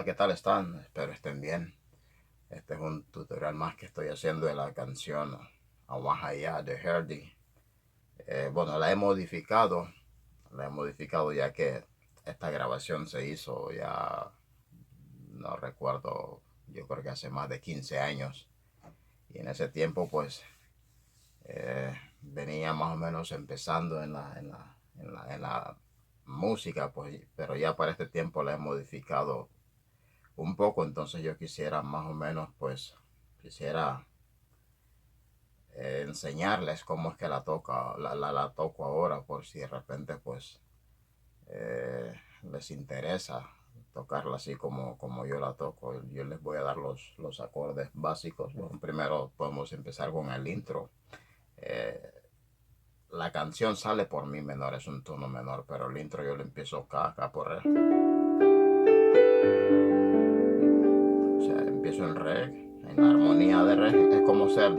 ¿qué tal están? Espero estén bien. Este es un tutorial más que estoy haciendo de la canción A Más Allá de Hardy. Bueno, la he modificado ya que esta grabación se hizo ya, no recuerdo, yo creo que hace más de 15 años. Y en ese tiempo pues venía más o menos empezando en la música, pues, pero ya para este tiempo la he modificado un poco. Entonces yo quisiera más o menos, pues, quisiera enseñarles cómo es que la toco ahora, por si de repente, pues, eh, les interesa tocarla así como yo la toco. Yo les voy a dar los acordes básicos. Bueno, primero podemos empezar con el intro. Eh, la canción sale por mi menor, es un tono menor, pero el intro yo lo empiezo acá por re. O sea, empiezo en re, en la armonía de re, es como ser.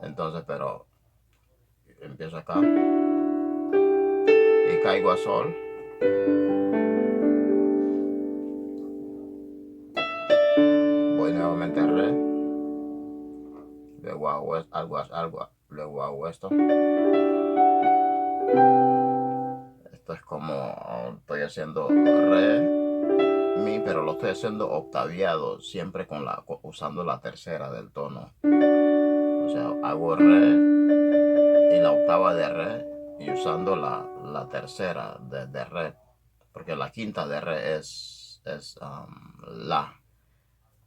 Entonces, pero empiezo acá y caigo a sol, voy nuevamente a re, luego hago algo, luego hago esto. Esto es como estoy haciendo re, mi, pero lo estoy haciendo octaviado, siempre usando la tercera del tono. O sea, hago re y la octava de re y usando la tercera de re, porque la quinta de re es la.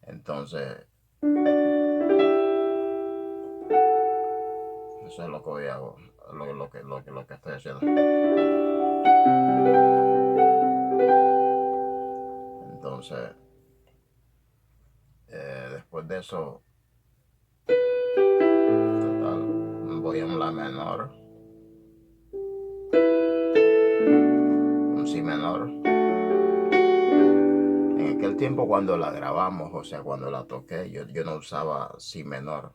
Entonces, eso es lo que hoy hago, lo que estoy haciendo. Entonces, después de eso, total, voy a un la menor, un si menor. En aquel tiempo cuando la grabamos, o sea, cuando la toqué, yo no usaba si menor,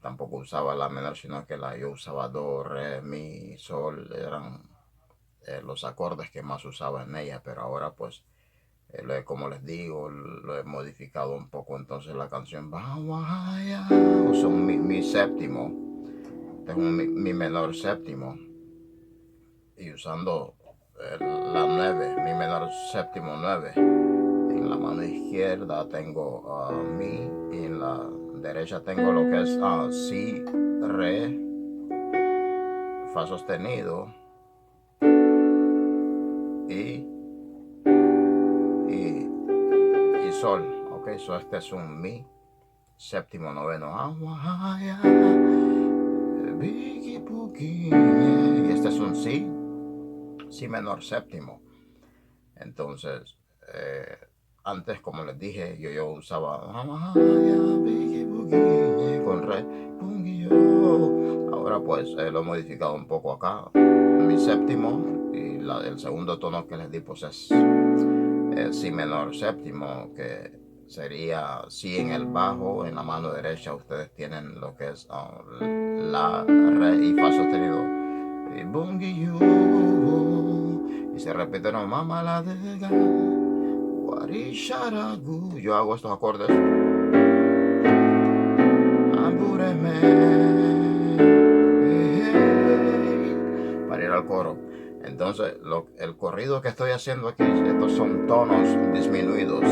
tampoco usaba la menor, sino que yo usaba do, re, mi, sol, eran los acordes que más usaba en ella, pero ahora pues, como les digo, lo he modificado un poco. Entonces la canción vaya, uso mi séptimo, tengo mi menor séptimo, y usando la 9, mi menor séptimo 9. En la mano izquierda tengo mi, y en la derecha tengo lo que es si, re, fa sostenido y, y, y sol. Ok, so este es un mi séptimo noveno. Y este es un si menor séptimo. Entonces, antes, como les dije, yo usaba con re. Ahora pues lo he modificado un poco acá. Mi séptimo y el segundo tono que les di pues es si menor séptimo, que sería si en el bajo. En la mano derecha ustedes tienen lo que es la, re y fa sostenido y bungy y se repiten mamá la de guarisharagu. Yo hago estos acordes para ir al coro. Entonces el corrido que estoy haciendo aquí, estos son tonos disminuidos.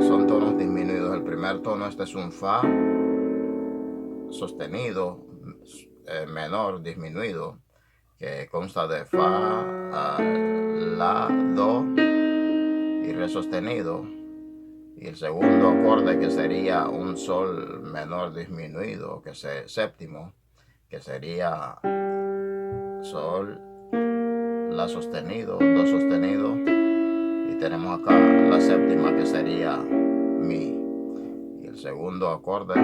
Son tonos disminuidos. El primer tono, este es un fa sostenido menor disminuido, que consta de fa, la, do y re sostenido. Y el segundo acorde, que sería un sol menor disminuido, que es séptimo, que sería sol, la sostenido, do sostenido, y tenemos acá la séptima, que sería mi. Y el segundo acorde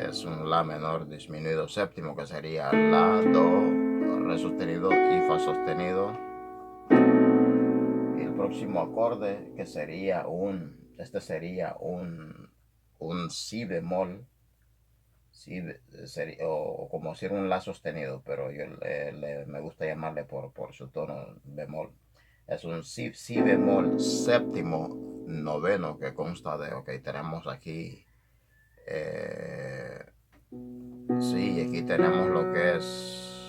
es un la menor disminuido séptimo, que sería la, do, re sostenido y fa sostenido. Y el próximo acorde, que sería sería un si bemol, Si sería, o como decir un la sostenido, pero yo me gusta llamarle por su tono bemol. Es un si bemol séptimo noveno que consta de, ok, tenemos aquí, sí, aquí tenemos lo que es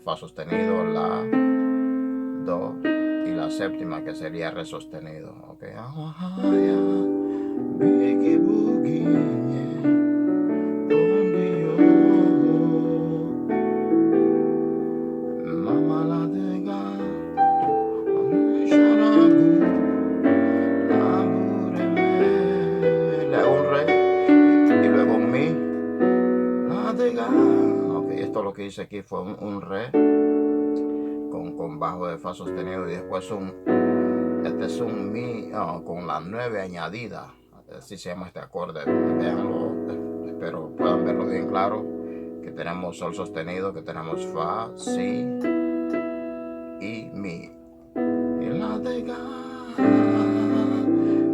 fa sostenido, la, do y la séptima que sería re sostenido, ok. Biggie boogie, yeah. Mama la tega, le hago un re y luego un mi, la tega. Ok, esto lo que hice aquí fue un re con bajo de fa sostenido y después este es un mi con la 9 añadida. Así se llama este acorde. Veanlo, espero puedan verlo bien claro. Que tenemos sol sostenido, que tenemos fa, si y mi. Y la de ga.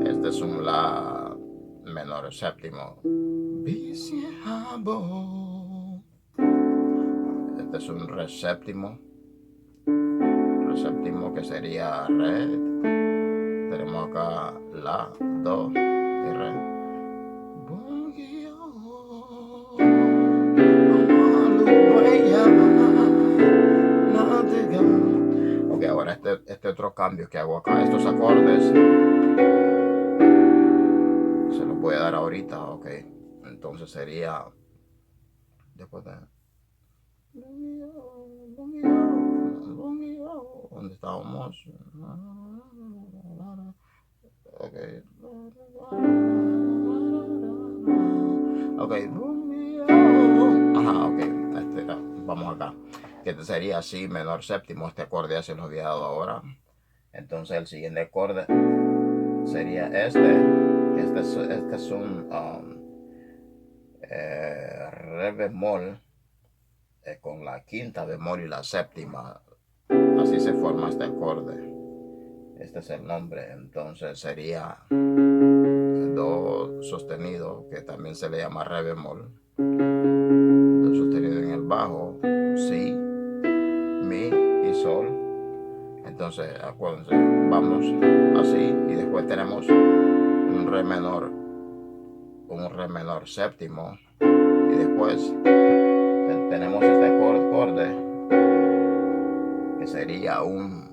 Este es un la menor séptimo. Este es un re séptimo. Re séptimo que sería re. Tenemos acá la, do y re. Ok, ahora este otro cambio que hago acá, estos acordes se los voy a dar ahorita, ok. Entonces sería después de ¿dónde estábamos? Ok. Ok. Ajá, ok. Vamos acá. Que este sería si menor séptimo. Este acorde ya se lo había dado ahora. Entonces el siguiente acorde sería este es un re bemol con la quinta bemol y la séptima. Así se forma este acorde. Este es el nombre. Entonces sería do sostenido, que también se le llama re bemol. Do sostenido en el bajo, si, mi y sol. Entonces acuérdense, vamos así y después tenemos un re menor séptimo y después tenemos este acorde que sería un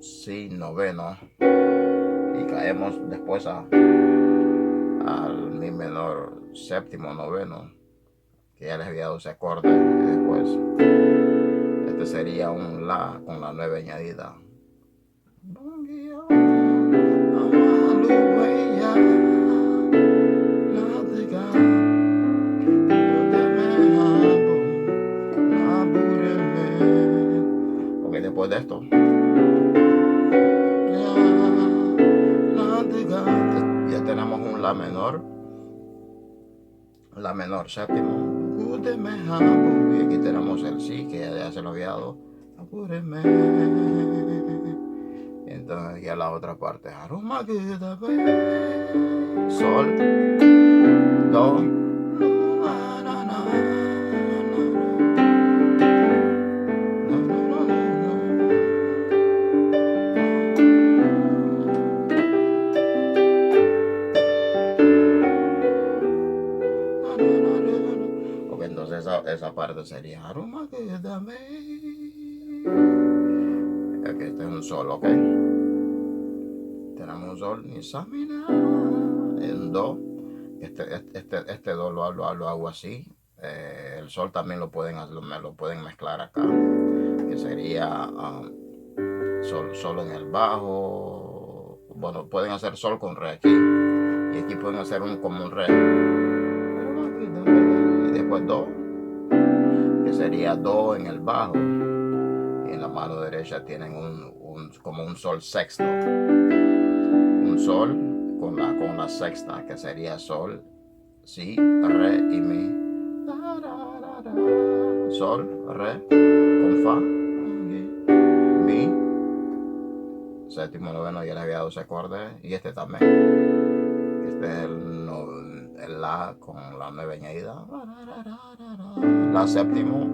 si noveno y caemos después al mi menor séptimo noveno, que ya les había dado ese acorde, y después este sería un la con la 9 añadida. Ok, después de esto ya tenemos un la menor séptimo. Y aquí tenemos el si, que ya se lo había dado. Entonces ya la otra parte. Sol, do. Ok, entonces esa parte sería. Ok, este es un sol, ok. Tenemos un sol, ni samina, en do. Este do lo hago así. El sol también me lo pueden mezclar acá, que sería sol en el bajo. Bueno, pueden hacer sol con re aquí y aquí pueden hacer como un re y después do, que sería do en el bajo, y en la mano derecha tienen como un sol sexto, un sol con la sexta, que sería sol, si, re y mi. Sol, re, con fa, mi, séptimo, noveno, ya les había dado ese acorde, y este también. Este es el la con la 9 añadida, la séptimo,